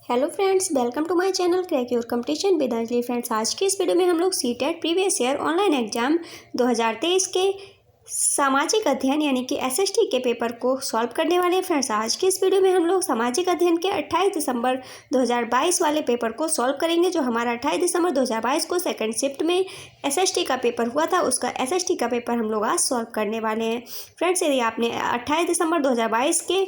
Hello friends, welcome to my channel crack your competition with Anjali. Friends, आज की इस video में हम लोग CTET previous year online exam 2023 के सामाजिक अध्ययन यानी कि एसएसटी के पेपर को सॉल्व करने वाले हैं। फ्रेंड्स, आज की इस वीडियो में हम लोग सामाजिक अध्ययन के 28 दिसंबर 2022 वाले पेपर को सॉल्व करेंगे। जो हमारा 28 दिसंबर 2022 को सेकंड शिफ्ट में एसएसटी का पेपर हुआ था, उसका एसएसटी का पेपर हम लोग आज सॉल्व करने वाले हैं। फ्रेंड्स, यदि आपने 28 दिसंबर 2022 के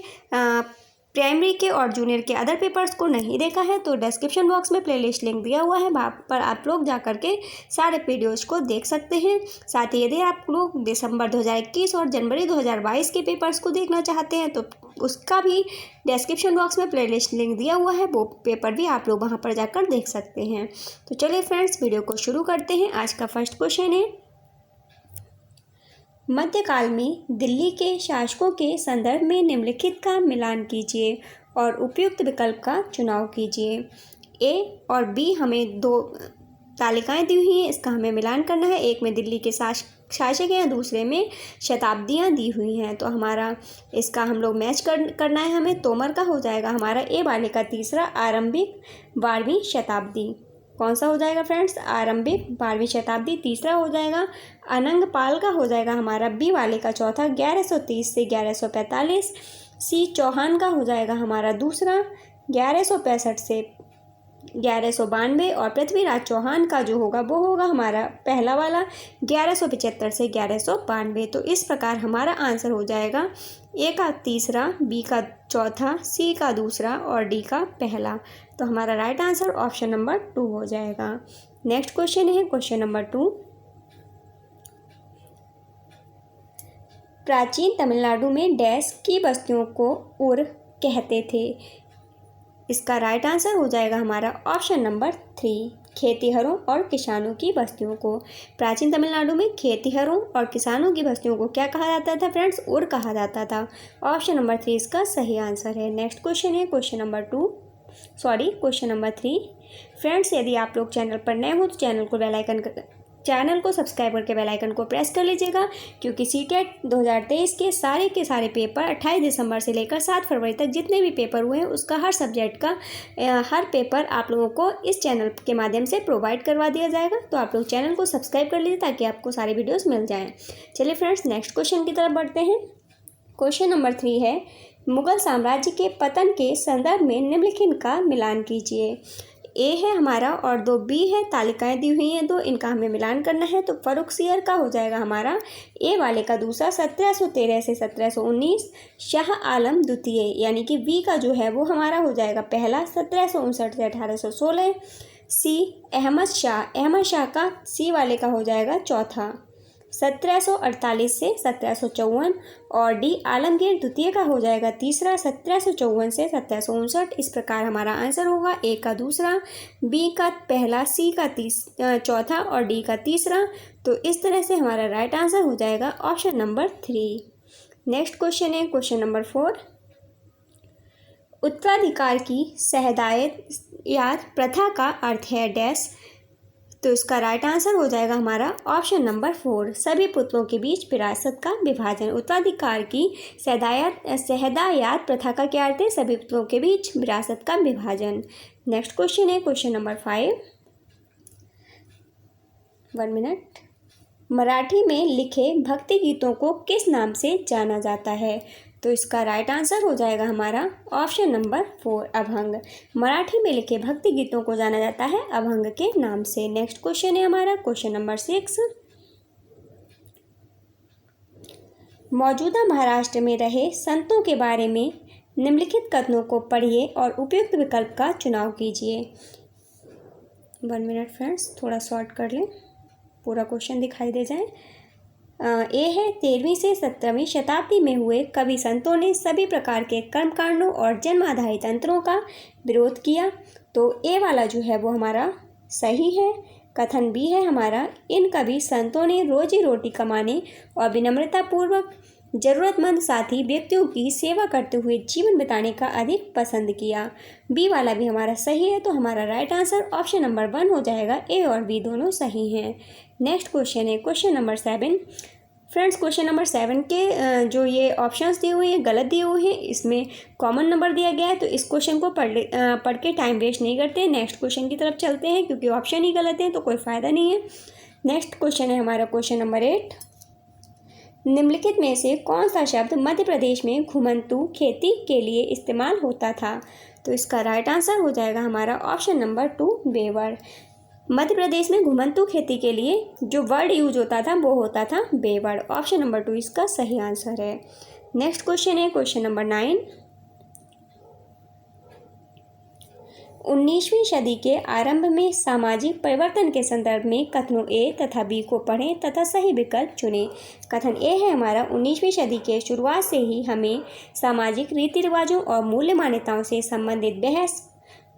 प्राइमरी के और जूनियर के अदर पेपर्स को नहीं देखा है तो डिस्क्रिप्शन बॉक्स में प्लेलिस्ट लिंक दिया हुआ है, वहाँ पर आप लोग जा करके सारे वीडियोज़ को देख सकते हैं। साथ ही यदि आप लोग दिसंबर 2021 और जनवरी 2022 के पेपर्स को देखना चाहते हैं तो उसका भी डिस्क्रिप्शन बॉक्स में प्लेलिस्ट लिंक दिया हुआ है, वो पेपर भी आप लोग वहाँ पर जाकर देख सकते हैं। तो चलिए फ्रेंड्स, वीडियो को शुरू करते हैं। आज का फर्स्ट क्वेश्चन है, मध्यकाल में दिल्ली के शासकों के संदर्भ में निम्नलिखित का मिलान कीजिए और उपयुक्त विकल्प का चुनाव कीजिए। ए और बी हमें दो तालिकाएं दी हुई हैं, इसका हमें मिलान करना है। एक में दिल्ली के शासक हैं, दूसरे में शताब्दियां दी हुई हैं। तो हमारा इसका हम लोग मैच करना है हमें। तोमर का हो जाएगा हमारा ए वाले का तीसरा, आरंभिक 12वीं शताब्दी। कौन सा हो जाएगा फ्रेंड्स? आरंभिक 12वीं शताब्दी। तीसरा हो जाएगा अनंगपाल का हो जाएगा हमारा बी वाले का चौथा, 1130 से 1145। सी चौहान का हो जाएगा हमारा दूसरा, 1165 से 1192। और पृथ्वीराज चौहान का जो होगा वो होगा हमारा पहला वाला, 1175 से 1192। तो इस प्रकार हमारा आंसर हो जाएगा ए का तीसरा, बी का चौथा, सी का दूसरा और डी का पहला। तो हमारा राइट आंसर ऑप्शन नंबर 2 हो जाएगा। नेक्स्ट क्वेश्चन है क्वेश्चन नंबर 2। प्राचीन तमिलनाडु में डैश की बस्तियों को उर कहते थे। इसका राइट आंसर हो जाएगा हमारा ऑप्शन नंबर 3, खेतिहरों और किसानों की बस्तियों को। प्राचीन तमिलनाडु में खेतिहरों और किसानों की बस्तियों को क्या कहा जाता था फ्रेंड्स? उर कहा जाता था। ऑप्शन नंबर 3 इसका सही आंसर है। नेक्स्ट क्वेश्चन है क्वेश्चन नंबर 3। फ्रेंड्स, यदि आप लोग चैनल पर नए हो तो चैनल को सब्सक्राइब करके बेल आइकन को प्रेस कर लीजिएगा, क्योंकि सीटेट 2023 के सारे पेपर 28 दिसंबर से लेकर 7 फरवरी तक जितने भी पेपर हुए हैं उसका हर सब्जेक्ट का हर पेपर आप लोगों को इस चैनल के माध्यम से प्रोवाइड करवा दिया जाएगा। तो आप लोग चैनल को सब्सक्राइब कर लीजिए ताकि आपको सारे वीडियोज़ मिल जाएँ। चलिए फ्रेंड्स, नेक्स्ट क्वेश्चन की तरफ बढ़ते हैं। क्वेश्चन नंबर 3 है, मुगल साम्राज्य के पतन के संदर्भ में निम्नलिखित का मिलान कीजिए। ए है हमारा और 2 बी है, तालिकाएं दी हुई हैं 2, इनका हमें मिलान करना है। तो फर्रुखसियर का हो जाएगा हमारा ए वाले का दूसरा, 1713 से 1719। शाह आलम द्वितीय यानी कि बी का जो है वो हमारा हो जाएगा पहला, 1759 से 1816। सी अहमद शाह का सी वाले का हो जाएगा चौथा, 1748 से 1754। और डी आलमगीर द्वितीय का हो जाएगा तीसरा, 1754 से 1759। इस प्रकार हमारा आंसर होगा ए का दूसरा, बी का पहला, सी का चौथा और डी का तीसरा। तो इस तरह से हमारा राइट आंसर हो जाएगा ऑप्शन नंबर 3। नेक्स्ट क्वेश्चन है क्वेश्चन नंबर 4। उत्तराधिकार की सहदायत प्रथा का अर्थ है डैश। तो इसका राइट आंसर हो जाएगा हमारा ऑप्शन नंबर 4, सभी पुत्रों के बीच विरासत का विभाजन। उत्तराधिकार की सहदायत प्रथा का क्या अर्थ है? सभी पुत्रों के बीच विरासत का विभाजन। नेक्स्ट क्वेश्चन है क्वेश्चन नंबर 5। 1 मिनट। मराठी में लिखे भक्ति गीतों को किस नाम से जाना जाता है? तो इसका राइट आंसर हो जाएगा हमारा ऑप्शन नंबर 4, अभंग। मराठी में लिखे भक्ति गीतों को जाना जाता है अभंग के नाम से। नेक्स्ट क्वेश्चन है हमारा क्वेश्चन नंबर 6। मौजूदा महाराष्ट्र में रहे संतों के बारे में निम्नलिखित कथनों को पढ़िए और उपयुक्त विकल्प का चुनाव कीजिए। 1 मिनट फ्रेंड्स, थोड़ा शॉर्ट कर लें, पूरा क्वेश्चन दिखाई दे जाए। ए है, 13वीं से 17वीं शताब्दी में हुए कवि संतों ने सभी प्रकार के कर्मकांडों और जन्म आधारित तंत्रों का विरोध किया। तो ए वाला जो है वो हमारा सही है। कथन बी है हमारा, इन कवि संतों ने रोजी रोटी कमाने और विनम्रतापूर्वक जरूरतमंद साथी व्यक्तियों की सेवा करते हुए जीवन बिताने का अधिक पसंद किया। बी वाला भी हमारा सही है। तो हमारा राइट आंसर ऑप्शन नंबर 1 हो जाएगा। ए और बी दोनों सही हैं। नेक्स्ट क्वेश्चन है question number 7। Friends question number 7 के जो ये ऑप्शंस दिए हुए हैं गलत दिए हुए हैं, इसमें कॉमन नंबर दिया गया है। तो इस क्वेश्चन को पढ़ के टाइम वेस्ट नहीं करते, नेक्स्ट क्वेश्चन की तरफ चलते हैं, क्योंकि ऑप्शन ही गलत है तो कोई फ़ायदा नहीं है। नेक्स्ट क्वेश्चन है हमारा क्वेश्चन नंबर 8। निम्नलिखित में से कौन सा शब्द मध्य प्रदेश में घुमंतू खेती के लिए इस्तेमाल होता था? तो इसका राइट आंसर हो जाएगा हमारा option number 2 Weber. Madhya Pradesh में घुमंतू खेती के लिए जो वर्ड यूज होता था वो होता था बेवर्ड। ऑप्शन नंबर 2 इसका सही आंसर है। नेक्स्ट क्वेश्चन है क्वेश्चन नंबर 9। 19वीं सदी के आरंभ में सामाजिक परिवर्तन के संदर्भ में कथनों ए तथा बी को पढ़ें तथा सही विकल्प चुनें। कथन ए है हमारा 19वीं सदी के शुरुआत से ही हमें सामाजिक रीति रिवाजों और मूल्य मान्यताओं से संबंधित बहस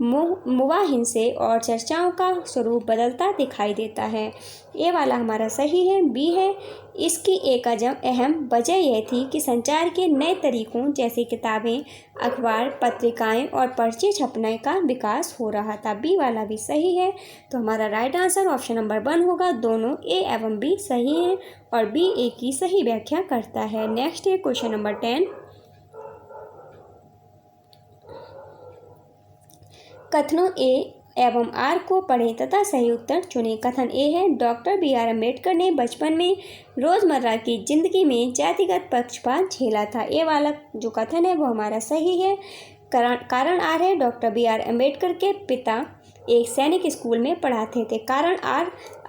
मुवाहिन से और चर्चाओं का स्वरूप बदलता दिखाई देता है। ए वाला हमारा सही है। बी है इसकी एक अहम वजह यह थी कि संचार के नए तरीकों जैसे किताबें, अखबार, पत्रिकाएं और पर्चे छपने का विकास हो रहा था। बी वाला भी सही है। तो हमारा राइट आंसर ऑप्शन नंबर 1 होगा। दोनों ए एवं बी सही हैं और बी ए की सही व्याख्या करता है। नेक्स्ट है क्वेश्चन नंबर 10। कथनों ए एवं आर को पढ़ें तथा सही उत्तर चुनें। कथन ए है डॉक्टर बी.आर. अम्बेडकर ने बचपन में रोज़मर्रा की जिंदगी में जातिगत पक्षपात झेला था। ए वाला जो कथन है वो हमारा सही है। कारण आर है डॉक्टर बी.आर. अम्बेडकर के पिता एक सैनिक स्कूल में पढ़ाते थे। कारण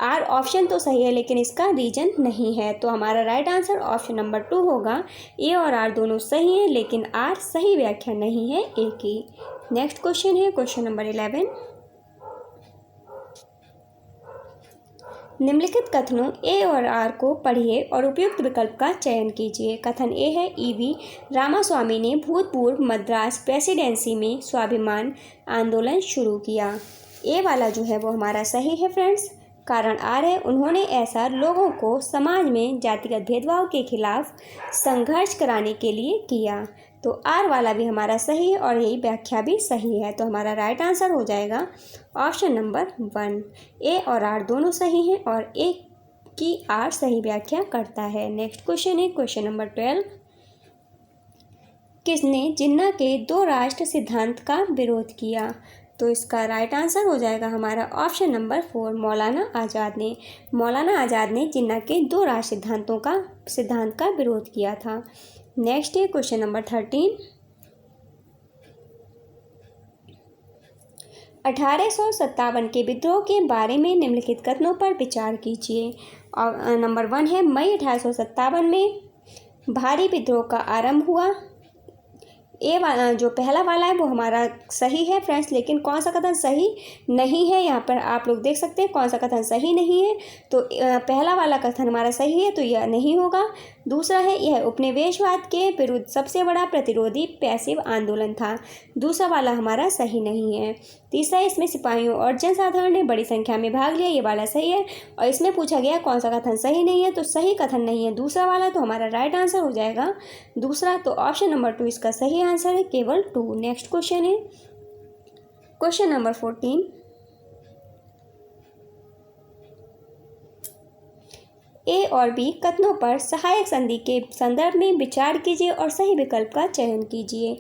आर ऑप्शन तो सही है लेकिन इसका रीजन नहीं है। तो हमारा राइट आंसर ऑप्शन नंबर 2 होगा। ए और आर दोनों सही हैं लेकिन आर सही व्याख्या नहीं है ए की। नेक्स्ट क्वेश्चन है क्वेश्चन नंबर 11। निम्नलिखित कथनों ए और आर को पढ़िए और उपयुक्त विकल्प का चयन कीजिए। कथन ए है ई.वी. रामास्वामी ने भूतपूर्व मद्रास प्रेसिडेंसी में स्वाभिमान आंदोलन शुरू किया। ए वाला जो है वो हमारा सही है फ्रेंड्स। कारण आर है उन्होंने ऐसा लोगों को समाज में जातिगत भेदभाव के खिलाफ संघर्ष कराने के लिए किया। तो आर वाला भी हमारा सही है और यही व्याख्या भी सही है। तो हमारा राइट आंसर हो जाएगा ऑप्शन नंबर 1। ए और आर दोनों सही हैं और ए की आर सही व्याख्या करता है। नेक्स्ट क्वेश्चन है क्वेश्चन नंबर 12। किसने जिन्ना के 2 राष्ट्र सिद्धांत का विरोध किया? तो इसका राइट आंसर हो जाएगा हमारा ऑप्शन नंबर 4 मौलाना आज़ाद ने। मौलाना आज़ाद ने जिन्ना के 2 राष्ट्र सिद्धांत का विरोध किया था। नेक्स्ट है क्वेश्चन नंबर 13। 1857 के विद्रोह के बारे में निम्नलिखित कथनों पर विचार कीजिए। और नंबर 1 है मई 1857 में भारी विद्रोह का आरंभ हुआ। ए वाला जो पहला वाला है वो हमारा सही है फ्रेंड्स, लेकिन कौन सा कथन सही नहीं है यहाँ पर आप लोग देख सकते हैं कौन सा कथन सही नहीं है। तो पहला वाला कथन हमारा सही है तो यह नहीं होगा। दूसरा है यह उपनिवेशवाद के विरुद्ध सबसे बड़ा प्रतिरोधी पैसिव आंदोलन था। दूसरा वाला हमारा सही नहीं है। तीसरा इसमें सिपाहियों और जनसाधारण ने बड़ी संख्या में भाग लिया, ये वाला सही है। और इसमें पूछा गया कौन सा कथन सही नहीं है, तो सही कथन नहीं है दूसरा वाला, तो हमारा राइट आंसर हो जाएगा दूसरा। तो ऑप्शन नंबर 2 इसका सही आंसर है, केवल 2। नेक्स्ट क्वेश्चन है क्वेश्चन नंबर 14। ए और बी कथनों पर सहायक संधि के संदर्भ में विचार कीजिए और सही विकल्प का चयन कीजिए।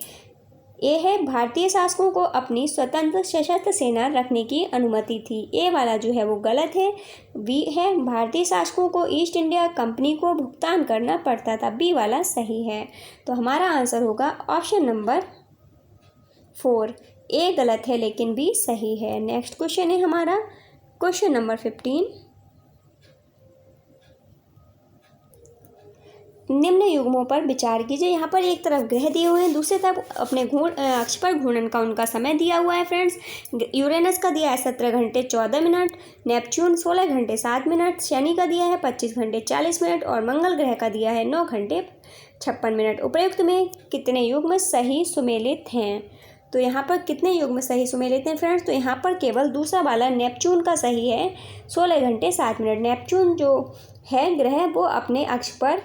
ए है भारतीय शासकों को अपनी स्वतंत्र सशस्त्र सेना रखने की अनुमति थी। ए वाला जो है वो गलत है। बी है भारतीय शासकों को ईस्ट इंडिया कंपनी को भुगतान करना पड़ता था। बी वाला सही है। तो हमारा आंसर होगा ऑप्शन नंबर 4। ए गलत है लेकिन बी सही है। नेक्स्ट क्वेश्चन है हमारा क्वेश्चन नंबर 15। निम्न युग्मों पर विचार कीजिए। यहाँ पर एक तरफ ग्रह दिए हुए हैं, दूसरी तरफ अपने अक्ष पर घूर्णन का उनका समय दिया हुआ है फ्रेंड्स। यूरेनस का दिया है 17 घंटे 14 मिनट, नेपच्यून 16 घंटे 7 मिनट, शनि का दिया है 25 घंटे 40 मिनट और मंगल ग्रह का दिया है 9 घंटे 56 मिनट। उपयुक्त में कितने युग्म सही सुमेलित हैं? तो यहाँ पर कितने युग्म सही सुमेलित हैं फ्रेंड्स? तो यहाँ पर केवल दूसरा वाला नेपच्यून का सही है 16 घंटे 7 मिनट। नेपच्यून जो है ग्रह वो अपने अक्ष पर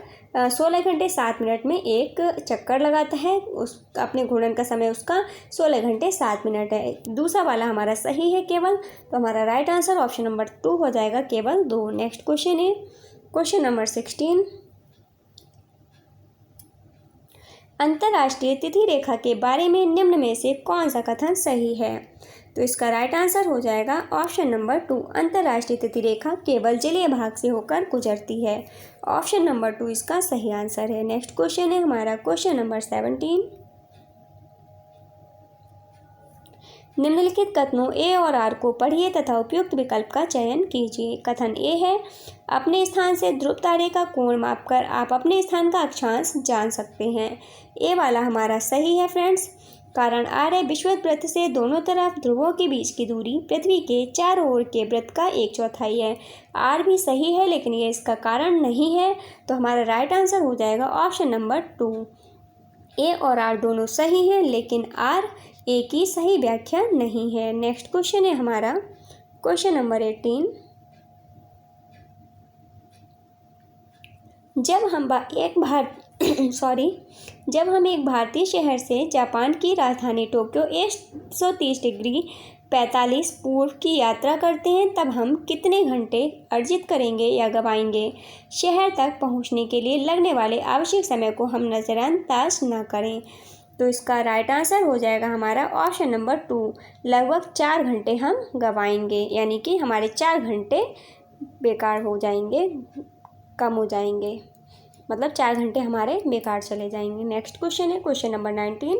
16 घंटे 7 मिनट में एक चक्कर लगाता है। उस अपने घूर्णन का समय उसका 16 घंटे 7 मिनट है। दूसरा वाला हमारा सही है केवल, तो हमारा राइट आंसर ऑप्शन नंबर 2 हो जाएगा, केवल 2। नेक्स्ट क्वेश्चन है क्वेश्चन नंबर 16। अंतर्राष्ट्रीय तिथि रेखा के बारे में निम्न में से कौन सा कथन सही है? तो इसका राइट आंसर हो जाएगा ऑप्शन नंबर 2। अंतर्राष्ट्रीय तिथि रेखा केवल जलीय भाग से होकर गुजरती है। ऑप्शन नंबर 2 इसका सही आंसर है। नेक्स्ट क्वेश्चन है हमारा क्वेश्चन नंबर 17। निम्नलिखित कथनों ए और आर को पढ़िए तथा उपयुक्त विकल्प का चयन कीजिए। कथन ए है, अपने स्थान से ध्रुव तारे का कोण मापकर आप अपने स्थान का अक्षांश जान सकते हैं। ए वाला हमारा सही है फ्रेंड्स। कारण आर है, विषुवत वृत्त से दोनों तरफ ध्रुवों के बीच की दूरी पृथ्वी के चारों ओर के वृत्त का 1/4 है। आर भी सही है, लेकिन ये इसका कारण नहीं है, तो हमारा राइट आंसर हो जाएगा ऑप्शन नंबर 2। ए और आर दोनों सही हैं, लेकिन आर ए की सही व्याख्या नहीं है। नेक्स्ट क्वेश्चन है हमारा क्वेश्चन नंबर 18। जब हम एक भारतीय शहर से जापान की राजधानी टोक्यो 130 डिग्री 45 पूर्व की यात्रा करते हैं, तब हम कितने घंटे अर्जित करेंगे या गवाएंगे? शहर तक पहुंचने के लिए लगने वाले आवश्यक समय को हम नज़रअंदाज न करें। तो इसका राइट आंसर हो जाएगा हमारा ऑप्शन नंबर 2। लगभग 4 घंटे हम गवाएंगे, यानी कि हमारे 4 घंटे बेकार हो जाएंगे, कम हो जाएंगे, मतलब 4 घंटे हमारे बेकार चले जाएंगे। नेक्स्ट क्वेश्चन है क्वेश्चन नंबर 19।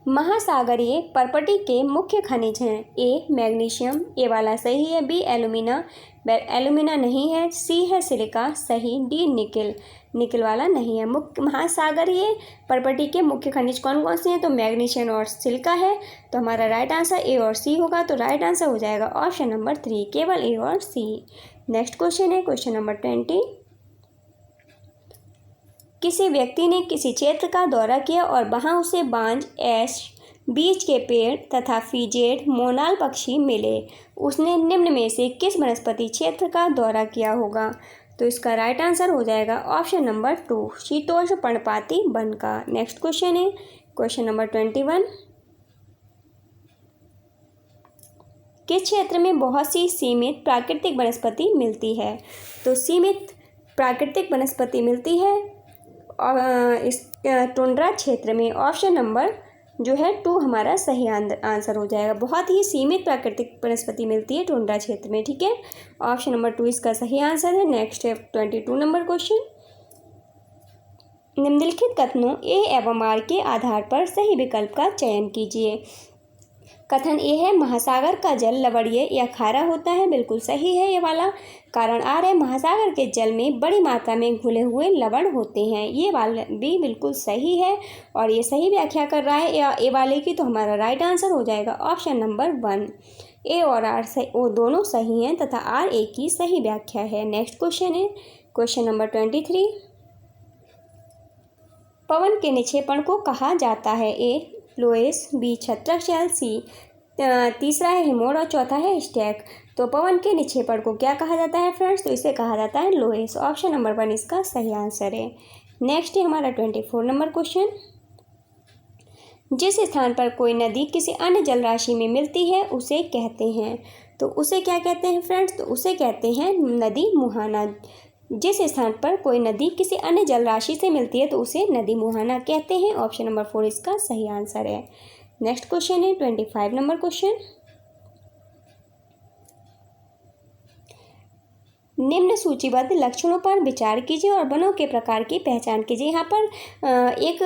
महासागरीय पर्पटी के मुख्य खनिज हैं। ए मैग्नीशियम, ए वाला सही है। बी एल्यूमिना, एल्यूमिना नहीं है। सी है सिलिका, सही। डी निकिल, निकिल वाला नहीं है। महासागरीय पर्पटी के मुख्य खनिज कौन कौन से हैं? तो मैग्नीशियम और सिलिका है। तो हमारा राइट आंसर ए और सी होगा। तो राइट आंसर हो जाएगा ऑप्शन नंबर 3, केवल ए और सी। नेक्स्ट क्वेश्चन है क्वेश्चन नंबर 20। किसी व्यक्ति ने किसी क्षेत्र का दौरा किया और वहां उसे बांज, ऐश, बीच के पेड़ तथा फीजेड, मोनाल पक्षी मिले। उसने निम्न में से किस वनस्पति क्षेत्र का दौरा किया होगा? तो इसका राइट आंसर हो जाएगा ऑप्शन नंबर 2, शीतोष्ण पर्णपाती वन का। नेक्स्ट क्वेश्चन है क्वेश्चन नंबर 21। किस क्षेत्र में बहुत सी सीमित प्राकृतिक वनस्पति मिलती है? तो सीमित प्राकृतिक वनस्पति मिलती है इस टुंड्रा क्षेत्र में। ऑप्शन नंबर जो है 2 हमारा सही आंसर हो जाएगा। बहुत ही सीमित प्राकृतिक वनस्पति मिलती है टुंड्रा क्षेत्र में, ठीक है। ऑप्शन नंबर 2 इसका सही आंसर है। नेक्स्ट है 22 नंबर क्वेश्चन। निम्नलिखित कथनों ए एवं आर के आधार पर सही विकल्प का चयन कीजिए। कथन ए है, महासागर का जल लवणीय या खारा होता है। बिल्कुल सही है ये वाला। कारण आर है, महासागर के जल में बड़ी मात्रा में घुले हुए लवण होते हैं। ये वाला भी बिल्कुल सही है और ये सही व्याख्या कर रहा है ए वाले की। तो हमारा राइट आंसर हो जाएगा ऑप्शन नंबर 1। ए और आर वो दोनों सही हैं तथा आर ए की सही व्याख्या है। नेक्स्ट क्वेश्चन है क्वेश्चन नंबर 23। पवन के निक्षेपण को कहा जाता है? ए लोएस, बी छत्रक शैल, सी तीसरा है हिमोर और चौथा है स्टैक। तो पवन के निक्षेपण को क्या कहा जाता है फ्रेंड्स? तो इसे कहा जाता है लोएस। ऑप्शन नंबर 1 इसका सही आंसर है। नेक्स्ट है हमारा 24 नंबर क्वेश्चन। जिस स्थान पर कोई नदी किसी अन्य जल राशि में मिलती है उसे कहते हैं, तो उसे क्या कहते हैं फ्रेंड्स? तो उसे कहते हैं नदी मुहाना। जिस स्थान पर कोई नदी किसी अन्य जल राशि से मिलती है तो उसे नदी मुहाना कहते हैं। ऑप्शन नंबर 4 इसका सही आंसर है। नेक्स्ट क्वेश्चन है 25 नंबर क्वेश्चन। निम्न सूचीबद्ध लक्षणों पर विचार कीजिए और वनों के प्रकार की पहचान कीजिए। यहाँ पर एक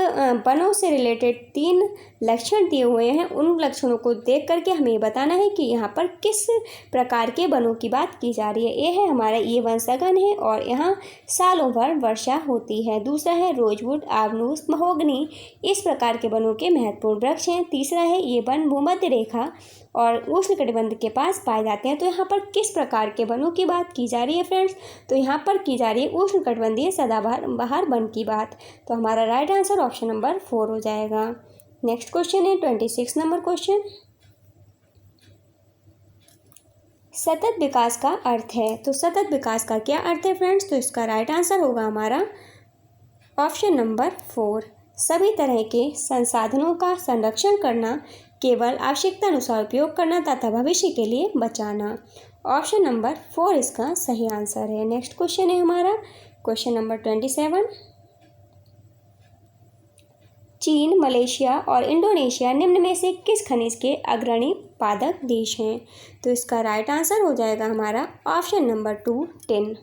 वनों से रिलेटेड 3 लक्षण दिए हुए हैं। उन लक्षणों को देख करके हमें ये बताना है कि यहाँ पर किस प्रकार के वनों की बात की जा रही है। ये है हमारा ये वन सघन है और यहाँ सालों भर वर्षा होती है। दूसरा है रोजवुड, आबनूस, महोगनी, इस प्रकार के वनों के महत्वपूर्ण वृक्ष हैं। तीसरा है ये वन भूमध्य रेखा और उष्णकटिबंध के पास पाए जाते हैं। तो यहाँ पर किस प्रकार के वनों की बात की जा रही है फ्रेंड्स? तो यहाँ पर की जा रही है उष्णकटिबंधीय सदाबहार वन की बात। तो हमारा राइट आंसर ऑप्शन नंबर 4 हो जाएगा। नेक्स्ट क्वेश्चन है 26 नंबर क्वेश्चन। सतत विकास का अर्थ है, तो सतत विकास का क्या अर्थ है फ्रेंड्स? तो इसका राइट आंसर होगा हमारा ऑप्शन नंबर 4, सभी तरह के संसाधनों का संरक्षण करना, केवल आवश्यकता अनुसार उपयोग करना तथा भविष्य के लिए बचाना। ऑप्शन नंबर 4 इसका सही आंसर है। नेक्स्ट क्वेश्चन है हमारा क्वेश्चन नंबर 27, चीन, मलेशिया और इंडोनेशिया निम्न में से किस खनिज के अग्रणी उत्पादक देश हैं? तो इसका राइट आंसर हो जाएगा हमारा ऑप्शन नंबर 2, टिन।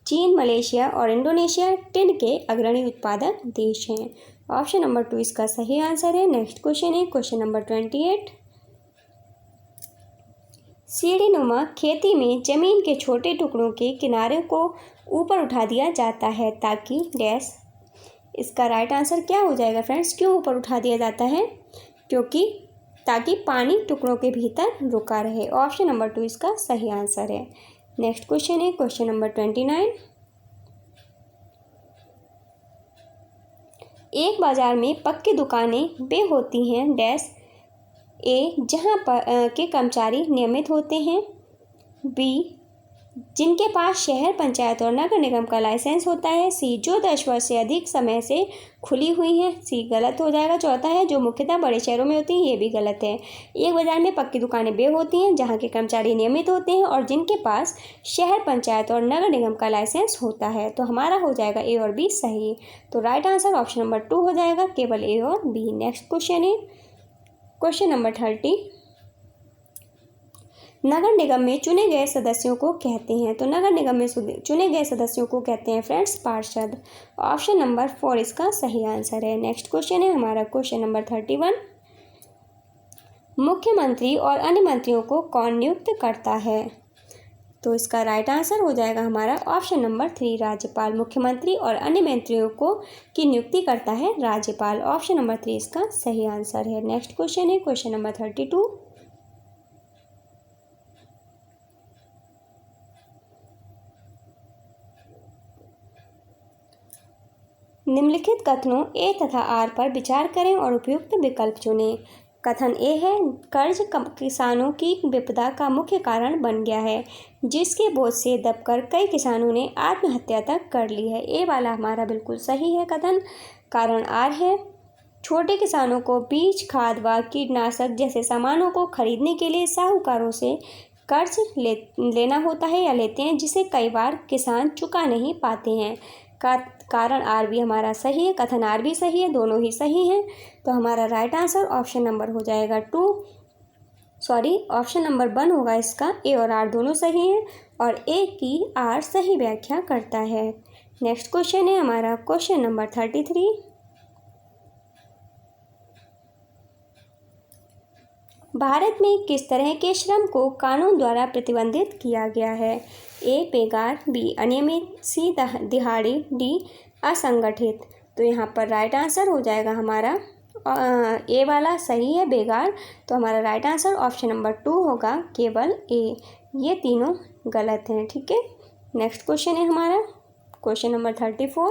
चीन, मलेशिया और इंडोनेशिया टिन के अग्रणी उत्पादक देश हैं। ऑप्शन नंबर 2 इसका सही आंसर है। नेक्स्ट क्वेश्चन है क्वेश्चन नंबर 28, सीढ़ीनुमा खेती में जमीन के छोटे टुकड़ों के किनारे को ऊपर उठा दिया जाता है ताकि डैश। इसका राइट आंसर क्या हो जाएगा फ्रेंड्स? क्यों ऊपर उठा दिया जाता है? क्योंकि ताकि पानी टुकड़ों के भीतर रुका रहे। ऑप्शन नंबर 2 इसका सही आंसर है। नेक्स्ट क्वेश्चन है क्वेश्चन नंबर 29, एक बाजार में पक्की दुकानें वे होती हैं डैश ए, जहां पर के कर्मचारी नियमित होते हैं, बी, जिनके पास शहर पंचायत और नगर निगम का लाइसेंस होता है, सी, जो 10 वर्ष से अधिक समय से खुली हुई हैं, सी गलत हो जाएगा। चौथा है जो मुख्यतः बड़े शहरों में होती हैं, ये भी गलत है। एक बाजार में पक्की दुकानें वे होती हैं जहां के कर्मचारी नियमित होते हैं और जिनके पास शहर पंचायत और नगर निगम का लाइसेंस होता है। तो हमारा हो जाएगा ए और बी सही। तो राइट आंसर ऑप्शन नंबर 2 हो जाएगा, केवल ए और बी। नेक्स्ट क्वेश्चन है क्वेश्चन नंबर 30, नगर निगम में चुने गए सदस्यों को कहते हैं। तो नगर निगम में चुने गए सदस्यों को कहते हैं फ्रेंड्स पार्षद। ऑप्शन नंबर 4 इसका सही आंसर है। नेक्स्ट क्वेश्चन है हमारा क्वेश्चन नंबर 31, मुख्यमंत्री और अन्य मंत्रियों को कौन नियुक्त करता है? तो इसका राइट आंसर हो जाएगा हमारा ऑप्शन नंबर 3, राज्यपाल। मुख्यमंत्री और अन्य मंत्रियों को की नियुक्ति करता है राज्यपाल। ऑप्शन नंबर 3 इसका सही आंसर है। नेक्स्ट क्वेश्चन है क्वेश्चन नंबर 32, निम्नलिखित कथनों ए तथा आर पर विचार करें और उपयुक्त विकल्प चुनें। कथन ए है, कर्ज किसानों की विपदा का मुख्य कारण बन गया है, जिसके बोझ से दबकर कई किसानों ने आत्महत्या तक कर ली है। ए वाला हमारा बिल्कुल सही है कथन। कारण आर है, छोटे किसानों को बीज, खाद व कीटनाशक जैसे सामानों को खरीदने के लिए साहूकारों से कर्ज लेना होता है या लेते हैं, जिसे कई बार किसान चुका नहीं पाते हैं। कारण आर भी हमारा सही है, कथन आर भी सही है, दोनों ही सही हैं। तो हमारा राइट आंसर ऑप्शन नंबर हो जाएगा ऑप्शन नंबर 1 होगा इसका। ए और आर दोनों सही हैं और ए की आर सही व्याख्या करता है। नेक्स्ट क्वेश्चन है हमारा क्वेश्चन नंबर 33, भारत में किस तरह के श्रम को कानून द्वारा प्रतिबंधित किया गया है? ए, बेगार, बी, अनियमित, सी, दिहाड़ी, डी, असंगठित। तो यहाँ पर राइट आंसर हो जाएगा हमारा ए वाला सही है, बेगार। तो हमारा राइट आंसर ऑप्शन नंबर 2 होगा, केवल ए। ये तीनों गलत हैं। ठीक है। नेक्स्ट क्वेश्चन है हमारा क्वेश्चन नंबर 34,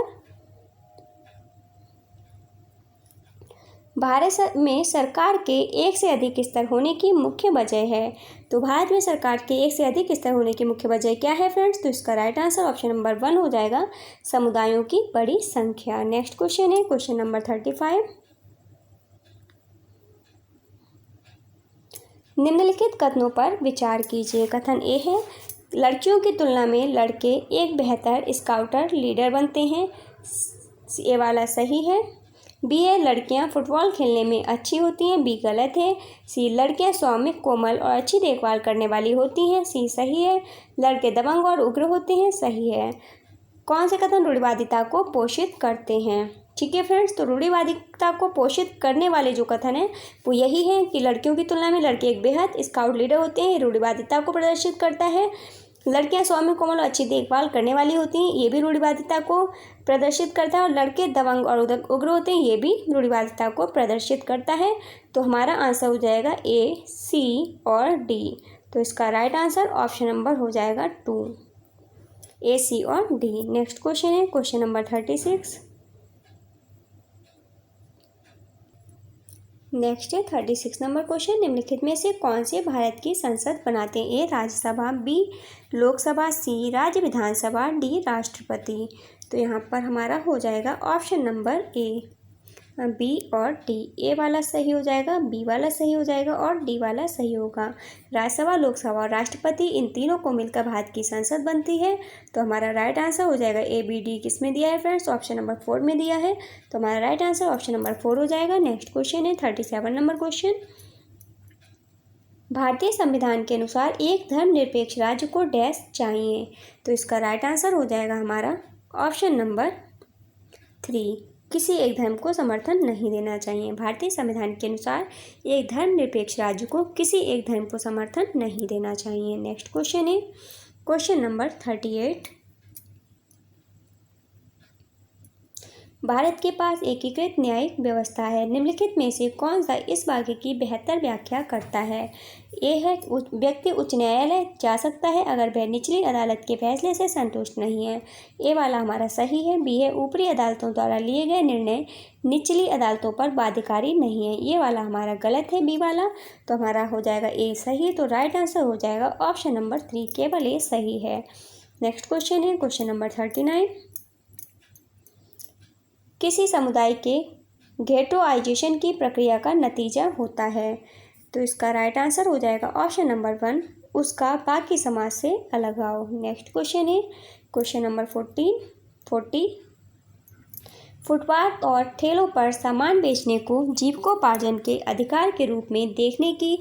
भारत में सरकार के एक से अधिक स्तर होने की मुख्य वजह है। तो भारत में सरकार के एक से अधिक स्तर होने की मुख्य वजह क्या है फ्रेंड्स? तो इसका राइट आंसर ऑप्शन नंबर 1 हो जाएगा, समुदायों की बड़ी संख्या। नेक्स्ट क्वेश्चन है क्वेश्चन नंबर 35, निम्नलिखित कथनों पर विचार कीजिए। कथन ए है, लड़कियों की तुलना में लड़के एक बेहतर स्काउटर लीडर बनते हैं। ए वाला सही है। बी है, लड़कियां फुटबॉल खेलने में अच्छी होती हैं। बी गलत है। सी, लड़कियां सौम्य, कोमल और अच्छी देखभाल करने वाली होती हैं। सी सही है। लड़के दबंग और उग्र होते हैं। सही है। कौन से कथन रूढ़िवादिता को पोषित करते हैं? ठीक है फ्रेंड्स, तो रूढ़िवादिता को पोषित करने वाले जो कथन है वो यही है कि लड़कियों की तुलना में लड़के एक बेहद स्काउट लीडर होते हैं, रूढ़िवादिता को प्रदर्शित करता है। लड़कियां सौम्य, कोमल और अच्छी देखभाल करने वाली होती हैं, ये भी रूढ़िवादिता को प्रदर्शित करता है। और लड़के दबंग और उग्र होते हैं, ये भी रूढ़िवादिता को प्रदर्शित करता है। तो हमारा आंसर हो जाएगा ए, सी और डी। तो इसका राइट आंसर ऑप्शन नंबर हो जाएगा 2, ए, सी और डी। नेक्स्ट क्वेश्चन है क्वेश्चन नंबर 36। नेक्स्ट है 36 नंबर क्वेश्चन, निम्नलिखित में से कौन से भारत की संसद बनाते हैं? ए, राज्यसभा, बी, लोकसभा, सी, राज्य विधानसभा, डी, राष्ट्रपति। तो यहाँ पर हमारा हो जाएगा ऑप्शन नंबर ए, बी और डी। ए वाला सही हो जाएगा, बी वाला सही हो जाएगा और डी वाला सही होगा। राज्यसभा, लोकसभा और राष्ट्रपति इन तीनों को मिलकर भारत की संसद बनती है। तो हमारा राइट आंसर हो जाएगा ए, बी, डी। किस में दिया है फ्रेंड्स? ऑप्शन नंबर 4 में दिया है। तो हमारा राइट आंसर ऑप्शन नंबर 4 हो जाएगा। नेक्स्ट क्वेश्चन है 37 नंबर क्वेश्चन। भारतीय संविधान के अनुसार एक धर्मनिरपेक्ष राज्य को डैश चाहिए। तो इसका राइट आंसर हो जाएगा हमारा ऑप्शन नंबर 3, किसी एक धर्म को समर्थन नहीं देना चाहिए। भारतीय संविधान के अनुसार एक धर्मनिरपेक्ष राज्य को किसी एक धर्म को समर्थन नहीं देना चाहिए। नेक्स्ट क्वेश्चन है क्वेश्चन नंबर 38। भारत के पास एकीकृत न्यायिक व्यवस्था है, निम्नलिखित में से कौन सा इस वाक्य की बेहतर व्याख्या करता है? ए है व्यक्ति उच्च न्यायालय जा सकता है अगर वह निचली अदालत के फैसले से संतुष्ट नहीं है। ए वाला हमारा सही है। बी है ऊपरी अदालतों द्वारा लिए गए निर्णय निचली अदालतों पर बाध्यकारी नहीं है। ये वाला हमारा गलत है, बी वाला। तो हमारा हो जाएगा ए सही। तो राइट आंसर हो जाएगा ऑप्शन नंबर 3, केवल ए सही है। नेक्स्ट क्वेश्चन है क्वेश्चन नंबर 39। किसी समुदाय के घेटोआइजेशन की प्रक्रिया का नतीजा होता है। तो इसका राइट आंसर हो जाएगा ऑप्शन नंबर 1, उसका बाकी समाज से अलगाव। नेक्स्ट क्वेश्चन है क्वेश्चन नंबर 40। फुटपाथ और ठेलों पर सामान बेचने को जीविकोपार्जन के अधिकार के रूप में देखने की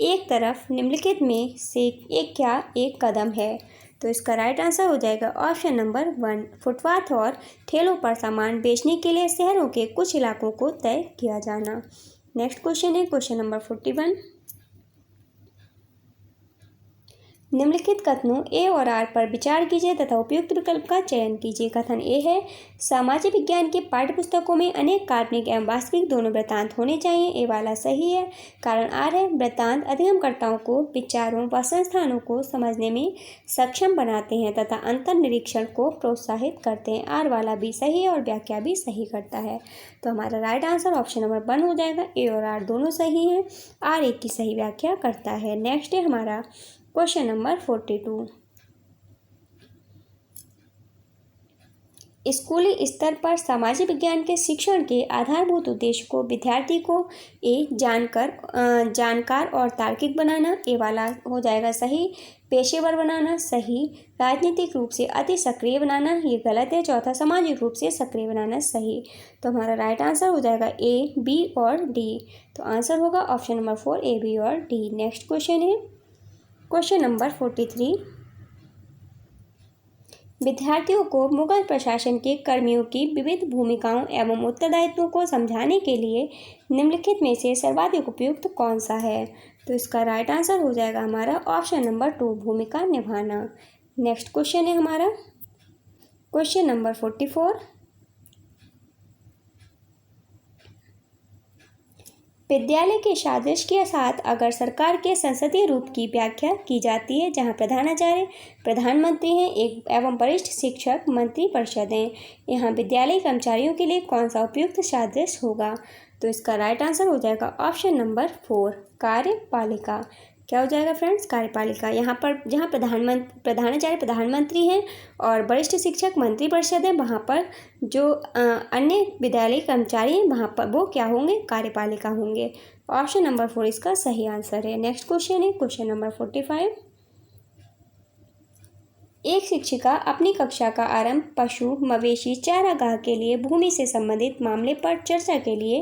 एक तरफ निम्नलिखित में से एक कदम है। तो इसका राइट आंसर हो जाएगा ऑप्शन नंबर 1, फुटपाथ और ठेलों पर सामान बेचने के लिए शहरों के कुछ इलाकों को तय किया जाना। नेक्स्ट क्वेश्चन है क्वेश्चन नंबर 41। निम्नलिखित कथनों ए और आर पर विचार कीजिए तथा उपयुक्त विकल्प का चयन कीजिए। कथन ए है सामाजिक विज्ञान के पाठ्यपुस्तकों में अनेक काल्पनिक एवं वास्तविक दोनों वृत्तांत होने चाहिए। ए वाला सही है। कारण आर है वृत्तांत अधिगमकर्ताओं को विचारों व संस्थानों को समझने में सक्षम बनाते हैं तथा अंतर्निरीक्षण को प्रोत्साहित करते हैं। आर वाला भी सही है और व्याख्या भी सही करता है। तो हमारा राइट आंसर ऑप्शन नंबर 1 हो जाएगा। ए और आर दोनों सही हैं। आर एक की सही व्याख्या करता है। नेक्स्ट है हमारा क्वेश्चन नंबर 42। स्कूली स्तर पर सामाजिक विज्ञान के शिक्षण के आधारभूत उद्देश्य को विद्यार्थी को जानकार और तार्किक बनाना। ए वाला हो जाएगा सही। पेशेवर बनाना सही। राजनीतिक रूप से अति सक्रिय बनाना ये गलत है। चौथा सामाजिक रूप से सक्रिय बनाना सही। तो हमारा राइट आंसर हो जाएगा ए, बी और डी। तो आंसर होगा ऑप्शन नंबर 4, ए, बी और डी। नेक्स्ट क्वेश्चन है क्वेश्चन नंबर 43। विद्यार्थियों को मुगल प्रशासन के कर्मियों की विविध भूमिकाओं एवं उत्तरदायित्वों को समझाने के लिए निम्नलिखित में से सर्वाधिक उपयुक्त कौन सा है? तो इसका राइट आंसर हो जाएगा हमारा ऑप्शन नंबर 2, भूमिका निभाना। नेक्स्ट क्वेश्चन है हमारा क्वेश्चन नंबर 44। विद्यालय के सादृश्य के साथ अगर सरकार के संसदीय रूप की व्याख्या की जाती है जहां प्रधानाचार्य प्रधानमंत्री हैं एवं वरिष्ठ शिक्षक मंत्रिपरिषद हैं, यहाँ विद्यालय कर्मचारियों के लिए कौन सा उपयुक्त सादृश्य होगा? तो इसका राइट आंसर हो जाएगा ऑप्शन नंबर 4, कार्यपालिका। क्या हो जाएगा फ्रेंड्स? कार्यपालिका। यहाँ पर जहाँ प्रधानाचार्य प्रधानमंत्री हैं और वरिष्ठ शिक्षक मंत्रिपरिषद है, वहाँ पर जो अन्य विद्यालय कर्मचारी हैं वहाँ पर वो क्या होंगे? कार्यपालिका होंगे। ऑप्शन नंबर 4 इसका सही आंसर है। नेक्स्ट क्वेश्चन है क्वेश्चन नंबर 45। एक शिक्षिका अपनी कक्षा का आरंभ पशु मवेशी चारागाह के लिए भूमि से संबंधित मामले पर चर्चा के लिए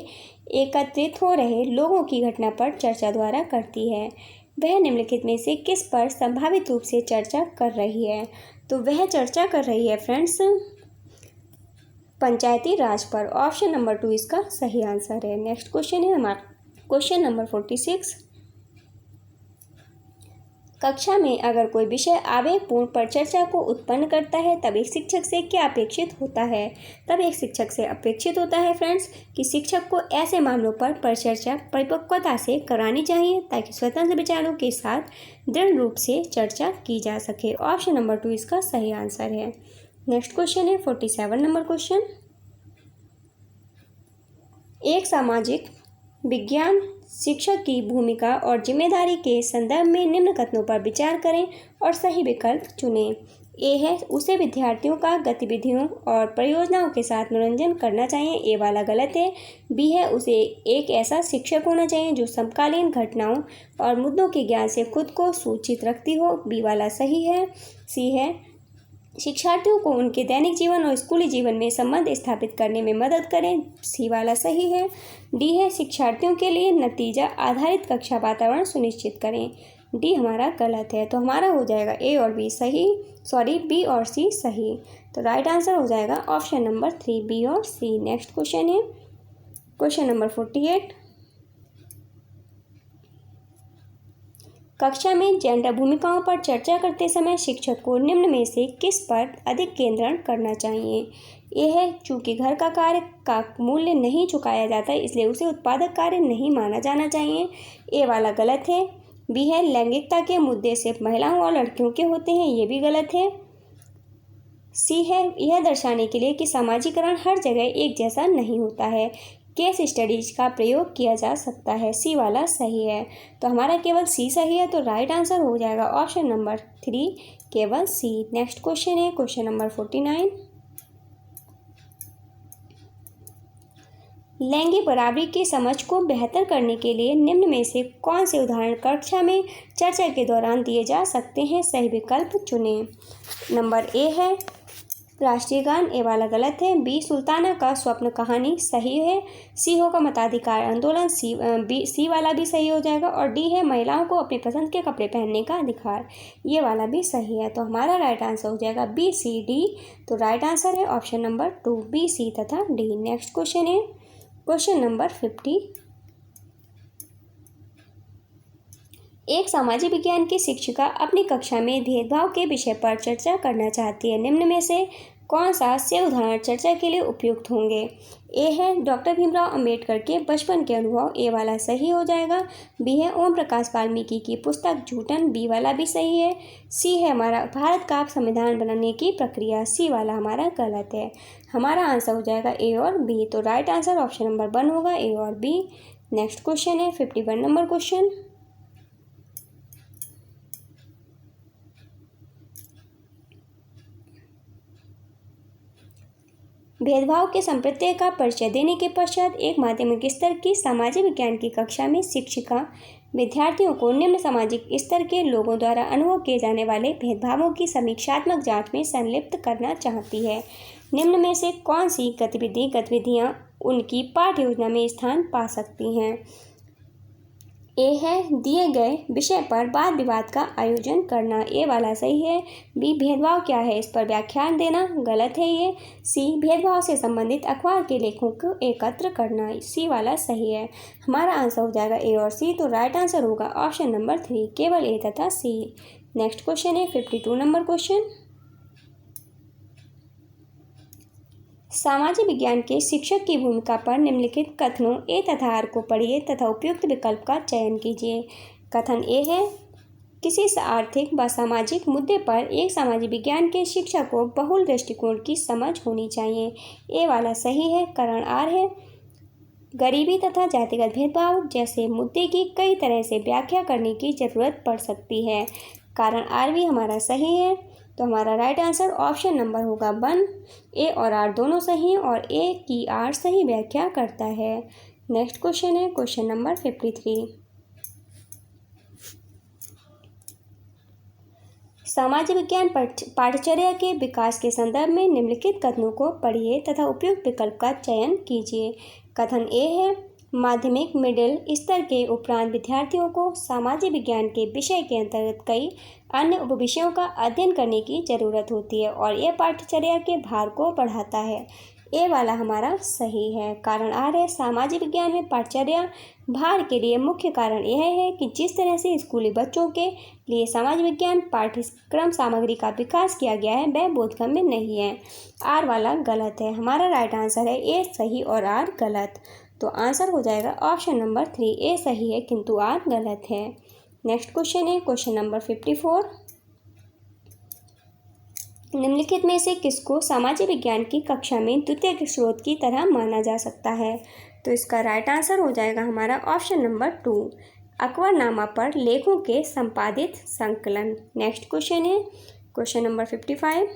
एकत्रित हो रहे लोगों की घटना पर चर्चा द्वारा करती है। वह निम्नलिखित में से किस पर संभावित रूप से चर्चा कर रही है? तो वह चर्चा कर रही है फ्रेंड्स पंचायती राज पर। ऑप्शन नंबर 2 इसका सही आंसर है। नेक्स्ट क्वेश्चन है हमारा क्वेश्चन नंबर 46। कक्षा में अगर कोई विषय आवेगपूर्ण पर चर्चा को उत्पन्न करता है तब एक शिक्षक से क्या अपेक्षित होता है? तब एक शिक्षक से अपेक्षित होता है फ्रेंड्स कि शिक्षक को ऐसे मामलों पर परिचर्चा परिपक्वता से करानी चाहिए ताकि स्वतंत्र विचारों के साथ दृढ़ रूप से चर्चा की जा सके। ऑप्शन नंबर 2 इसका सही आंसर है। नेक्स्ट क्वेश्चन है 47 नंबर क्वेश्चन। एक सामाजिक विज्ञान शिक्षक की भूमिका और जिम्मेदारी के संदर्भ में निम्न कथनों पर विचार करें और सही विकल्प चुनें। ए है उसे विद्यार्थियों का गतिविधियों और परियोजनाओं के साथ मनोरंजन करना चाहिए, ए वाला गलत है। बी है उसे एक ऐसा शिक्षक होना चाहिए जो समकालीन घटनाओं और मुद्दों के ज्ञान से खुद को सूचित रखती हो, बी वाला सही है। सी है शिक्षार्थियों को उनके दैनिक जीवन और स्कूली जीवन में संबंध स्थापित करने में मदद करें, सी वाला सही है। डी है शिक्षार्थियों के लिए नतीजा आधारित कक्षा वातावरण सुनिश्चित करें, डी हमारा गलत है। तो हमारा हो जाएगा ए और बी सही, बी और सी सही। तो राइट आंसर हो जाएगा ऑप्शन नंबर 3 बी और सी। नेक्स्ट क्वेश्चन है क्वेश्चन नंबर 48। कक्षा में जेंडर भूमिकाओं पर चर्चा करते समय शिक्षक को निम्न में से किस पर अधिक केंद्रण करना चाहिए। ये है चूंकि घर का कार्य का मूल्य नहीं चुकाया जाता इसलिए उसे उत्पादक कार्य नहीं माना जाना चाहिए, ए वाला गलत है। बी है लैंगिकता के मुद्दे सिर्फ महिलाओं और लड़कियों के होते हैं, ये भी गलत है। सी है यह दर्शाने के लिए कि समाजीकरण हर जगह एक जैसा नहीं होता है, केस स्टडीज का प्रयोग किया जा सकता है, सी वाला सही है। तो हमारा केवल सी सही है, तो राइट आंसर हो जाएगा ऑप्शन नंबर 3 केवल सी। नेक्स्ट क्वेश्चन है क्वेश्चन नंबर 49। लैंगिक बराबरी की समझ को बेहतर करने के लिए निम्न में से कौन से उदाहरण कक्षा में चर्चा के दौरान दिए जा सकते हैं, सही विकल्प चुनें। नंबर ए है राष्ट्रीय गान, ए वाला गलत है। बी सुल्ताना का स्वप्न कहानी सही है। सी होगा मताधिकार आंदोलन, सी वाला भी सही हो जाएगा। और डी है महिलाओं को अपनी पसंद के कपड़े पहनने का अधिकार, ये वाला भी सही है। तो हमारा राइट आंसर हो जाएगा बी सी डी। तो राइट आंसर है ऑप्शन नंबर 2 बी सी तथा डी। नेक्स्ट क्वेश्चन है क्वेश्चन नंबर 50। एक सामाजिक विज्ञान की शिक्षिका अपनी कक्षा में भेदभाव के विषय पर चर्चा करना चाहती है, निम्न में से कौन सा से उदाहरण चर्चा के लिए उपयुक्त होंगे। ए है डॉक्टर भीमराव अंबेडकर के बचपन के अनुभव, ए वाला सही हो जाएगा। बी है ओम प्रकाश वाल्मीकि की पुस्तक झूठन, बी वाला भी सही है। सी है हमारा भारत का संविधान बनाने की प्रक्रिया, सी वाला हमारा गलत है। हमारा आंसर हो जाएगा ए और बी। तो राइट आंसर ऑप्शन नंबर 1 होगा, ए और बी। नेक्स्ट क्वेश्चन है 51 नंबर क्वेश्चन। भेदभाव के संप्रत्यय का परिचय देने के पश्चात एक माध्यमिक स्तर की सामाजिक विज्ञान की कक्षा में शिक्षिका विद्यार्थियों को निम्न सामाजिक स्तर के लोगों द्वारा अनुभव किए जाने वाले भेदभावों की समीक्षात्मक जांच में संलिप्त करना चाहती है। निम्न में से कौन सी गतिविधियां उनकी पाठ्य योजना में स्थान पा सकती हैं। ए है दिए गए विषय पर वाद विवाद का आयोजन करना, ए वाला सही है। बी भेदभाव क्या है इस पर व्याख्यान देना, गलत है ये। सी भेदभाव से संबंधित अखबार के लेखों को एकत्र करना, सी वाला सही है। हमारा आंसर हो जाएगा ए और सी। तो राइट आंसर होगा ऑप्शन नंबर 3 केवल ए तथा सी। नेक्स्ट क्वेश्चन है 52 नंबर क्वेश्चन। सामाजिक विज्ञान के शिक्षक की भूमिका पर निम्नलिखित कथनों ए तथा आर को पढ़िए तथा उपयुक्त विकल्प का चयन कीजिए। कथन ए है किसी आर्थिक व सामाजिक मुद्दे पर एक सामाजिक विज्ञान के शिक्षक को बहुल दृष्टिकोण की समझ होनी चाहिए, ए वाला सही है। कारण आर है गरीबी तथा जातिगत भेदभाव जैसे मुद्दे की कई तरह से व्याख्या करने की जरूरत पड़ सकती है, कारण आर भी हमारा सही है। तो हमारा राइट आंसर ऑप्शन नंबर होगा 1, ए और आर दोनों सही हैं और ए की आर सही व्याख्या करता है। नेक्स्ट क्वेश्चन है क्वेश्चन नंबर 53। सामाजिक विज्ञान पाठ्यचर्या के विकास के संदर्भ में निम्नलिखित कथनों को पढ़िए तथा उपयुक्त विकल्प का चयन कीजिए। कथन ए है माध्यमिक मिडिल स्तर के उपरांत विद्यार्थियों को सामाजिक विज्ञान के विषय के अंतर्गत कई अन्य उपविषयों का अध्ययन करने की जरूरत होती है और यह पाठ्यचर्या के भार को बढ़ाता है, ए वाला हमारा सही है। कारण आर है सामाजिक विज्ञान में पाठ्यचर्या भार के लिए मुख्य कारण यह है कि जिस तरह से स्कूली बच्चों के लिए सामाजिक विज्ञान पाठ्यक्रम सामग्री का विकास किया गया है वह बोधगम्य नहीं है, आर वाला गलत है। हमारा राइट आंसर है ए सही और आर गलत। तो आंसर हो जाएगा ऑप्शन नंबर 3, ए सही है किंतु आर गलत है। नेक्स्ट क्वेश्चन है क्वेश्चन नंबर 54। निम्नलिखित में से किसको सामाजिक विज्ञान की कक्षा में द्वितीय स्रोत की तरह माना जा सकता है। तो इसका राइट आंसर हो जाएगा हमारा ऑप्शन नंबर 2, अकबरनामा पर लेखों के संपादित संकलन। नेक्स्ट क्वेश्चन है क्वेश्चन नंबर 55,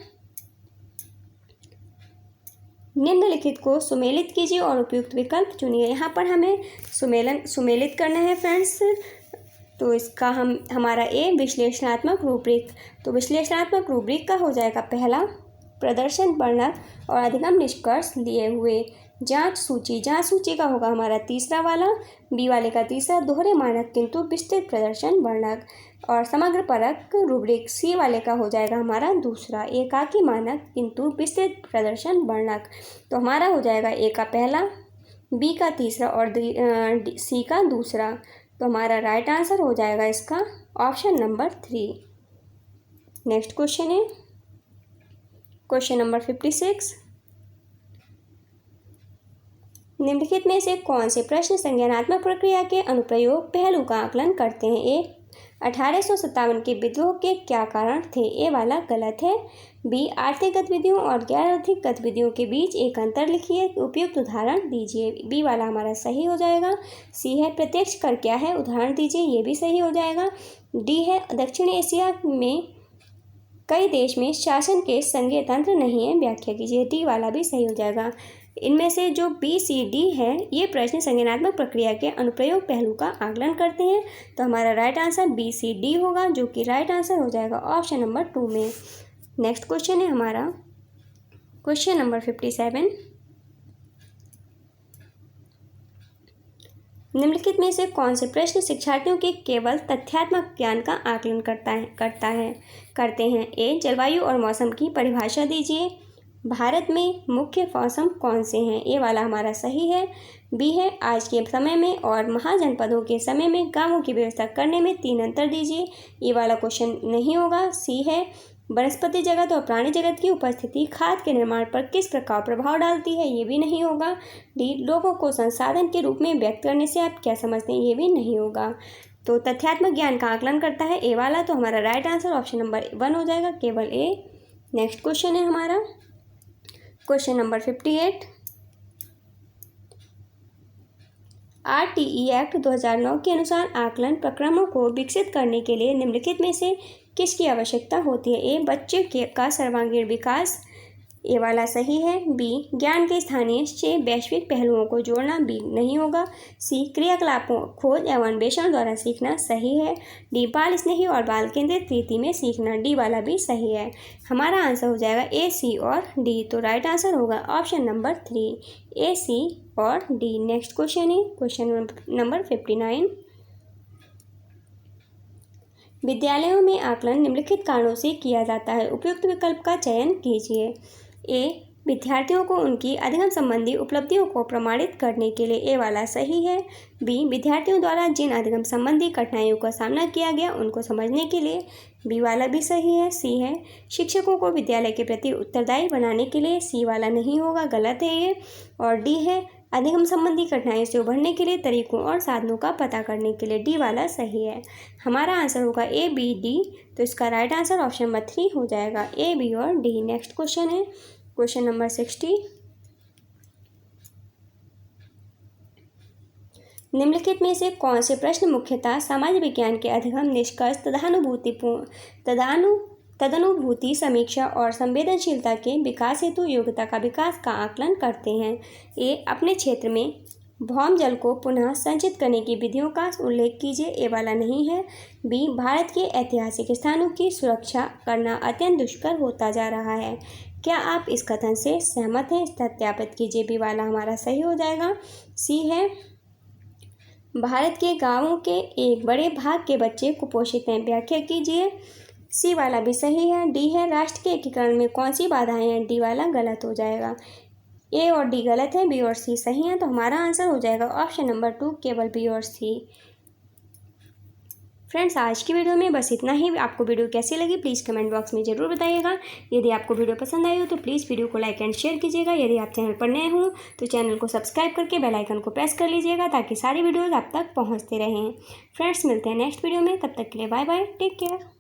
निम्नलिखित को सुमेलित कीजिए और उपयुक्त विकल्प चुनिए। यहाँ पर हमें सुमेलित करना है फ्रेंड्स। तो इसका हमारा ए विश्लेषणात्मक रूब्रिक। तो विश्लेषणात्मक रूब्रिक का हो जाएगा पहला प्रदर्शन वर्णक और अधिगम निष्कर्ष लिए हुए। जांच सूची का होगा हमारा तीसरा वाला, बी वाले का तीसरा दोहरे मानक किंतु विस्तृत प्रदर्शन वर्णक। और समग्र परक रूब्रिक सी वाले का हो जाएगा हमारा दूसरा, एकाकी मानक किंतु विस्तृत प्रदर्शन वर्णक। तो हमारा हो जाएगा ए का पहला, बी का तीसरा और सी का दूसरा। तो हमारा राइट आंसर हो जाएगा इसका ऑप्शन नंबर 3। नेक्स्ट क्वेश्चन है क्वेश्चन नंबर 56, निम्नलिखित में से कौन से प्रश्न संज्ञानात्मक प्रक्रिया के अनुप्रयोग पहलू का आकलन करते हैं। ए 1857 के विद्रोह के क्या कारण थे, ए वाला गलत है। बी आर्थिक गतिविधियों और गैर आर्थिक गतिविधियों के बीच एक अंतर लिखिए, उपयुक्त उदाहरण दीजिए, बी वाला हमारा सही हो जाएगा। सी है प्रत्यक्ष कर क्या है, उदाहरण दीजिए, ये भी सही हो जाएगा। डी है दक्षिण एशिया में कई देश में शासन के संघीय तंत्र नहीं है, व्याख्या कीजिए, डी वाला भी सही हो जाएगा। इनमें से जो बी सी डी है ये प्रश्न संज्ञानात्मक प्रक्रिया के अनुप्रयोग पहलू का आकलन करते हैं। तो हमारा right answer B C D होगा, जो कि राइट आंसर हो जाएगा ऑप्शन नंबर 2 में। नेक्स्ट क्वेश्चन है हमारा क्वेश्चन नंबर 57, निम्नलिखित में से कौन से प्रश्न शिक्षार्थियों के केवल तथ्यात्मक ज्ञान का आकलन करते हैं। ए जलवायु और मौसम की परिभाषा दीजिए, भारत में मुख्य मौसम कौन से हैं, ए वाला हमारा सही है। बी है आज के समय में और महाजनपदों के समय में गांवों की व्यवस्था करने में 3 अंतर दीजिए, ये वाला क्वेश्चन नहीं होगा। सी है वनस्पति जगत और प्राणी जगत की उपस्थिति खाद के निर्माण पर किस प्रकार प्रभाव डालती है, ये भी नहीं होगा। डी लोगों को संसाधन के रूप में व्यक्त करने से आप क्या समझते हैं, ये भी नहीं होगा। तो तथ्यात्मक ज्ञान का आकलन करता है ए वाला, तो हमारा राइट आंसर ऑप्शन नंबर 1 हो जाएगा, केवल ए। नेक्स्ट क्वेश्चन है हमारा क्वेश्चन नंबर 58, RTE एक्ट 2009 के अनुसार आकलन प्रक्रमों को विकसित करने के लिए निम्नलिखित में से किसकी आवश्यकता होती है। ए बच्चे का सर्वांगीण विकास, ए वाला सही है। बी ज्ञान के स्थानीय से वैश्विक पहलुओं को जोड़ना, बी नहीं होगा। सी क्रियाकलापों खोज एवं अन्वेषण द्वारा सीखना, सही है। डी बाल स्नेही और बाल केंद्रित रीति में सीखना, डी वाला भी सही है। हमारा आंसर हो जाएगा ए सी और डी, तो राइट आंसर होगा ऑप्शन नंबर 3, ए सी और डी। नेक्स्ट क्वेश्चन है क्वेश्चन नंबर 59, विद्यालयों में आकलन निम्नलिखित कारणों से किया जाता है, उपयुक्त विकल्प का चयन कीजिए। ए विद्यार्थियों को उनकी अधिगम संबंधी उपलब्धियों को प्रमाणित करने के लिए, ए वाला सही है। बी विद्यार्थियों द्वारा जिन अधिगम संबंधी कठिनाइयों का सामना किया गया उनको समझने के लिए, बी वाला भी सही है। सी है शिक्षकों को विद्यालय के प्रति उत्तरदायी बनाने के लिए, सी वाला नहीं होगा, गलत है ये। और डी है अधिगम संबंधी कठिनाइयों से उभरने के लिए तरीकों और साधनों का पता करने के लिए, डी वाला सही है। हमारा आंसर होगा ए बी डी, तो इसका राइट आंसर ऑप्शन नंबर 3 हो जाएगा, ए बी और डी। नेक्स्ट क्वेश्चन है क्वेश्चन नंबर 60, निम्नलिखित में से कौन से प्रश्न मुख्यतः समाज विज्ञान के अधिगम निष्कर्ष तदनुभूति समीक्षा और संवेदनशीलता के विकास हेतु योग्यता का विकास का आकलन करते हैं। ए अपने क्षेत्र में भौम जल को पुनः संचित करने की विधियों का उल्लेख कीजिए, ए वाला नहीं है। बी भारत के ऐतिहासिक स्थानों की सुरक्षा करना अत्यंत दुष्कर होता जा रहा है, क्या आप इस कथन से सहमत हैं, सत्यापित कीजिए, बी वाला हमारा सही हो जाएगा। सी है भारत के गांवों के एक बड़े भाग के बच्चे कुपोषित हैं, व्याख्या कीजिए, सी वाला भी सही है। डी है राष्ट्र के एकीकरण में कौन सी बाधाएं हैं, डी वाला गलत हो जाएगा। ए और डी गलत है, बी और सी सही है, तो हमारा आंसर हो जाएगा ऑप्शन नंबर 2, केवल बी और सी। फ्रेंड्स आज की वीडियो में बस इतना ही। आपको वीडियो कैसी लगी प्लीज़ कमेंट बॉक्स में ज़रूर बताइएगा। यदि आपको वीडियो पसंद आई हो तो प्लीज़ वीडियो को लाइक एंड शेयर कीजिएगा। यदि आप चैनल पर नए हों तो चैनल को सब्सक्राइब करके बेल आइकन को प्रेस कर लीजिएगा ताकि सारी वीडियोज़ आप तक पहुँचते रहें। फ्रेंड्स मिलते हैं नेक्स्ट वीडियो में, तब तक के लिए बाय बाय, टेक केयर।